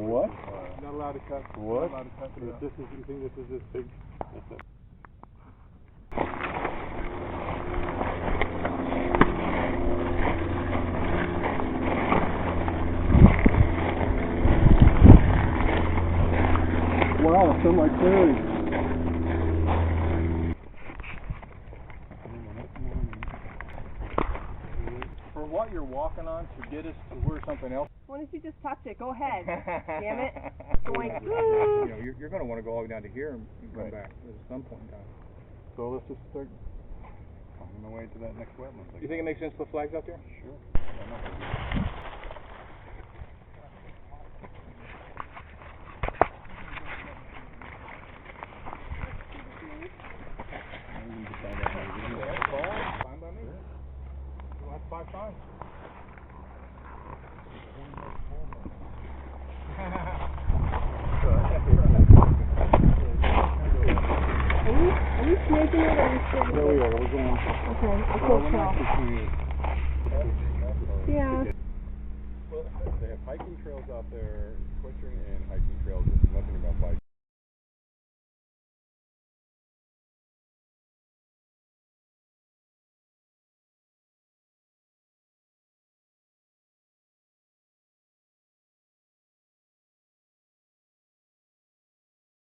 What? Not allowed to cut. What? Not allowed to cut. If this is, you think this is this big? That's it. Wow, it's sunlight clearing. For what you're walking on to get us to where something else. Why don't you just touch it? Go ahead. Damn it. Going. You know, you're going to want to go all the way down to here and come back at some point in time. So let's just start on the way to that next wetland. You think it makes sense to put flags out there? Sure. Fine by me. We'll have 5 times. Are you snaking it or are you straight? There we are, we're going. Okay, I can't tell. Yeah. Well, they have hiking trails out there, equestrian and hiking trails. There's nothing about bikes.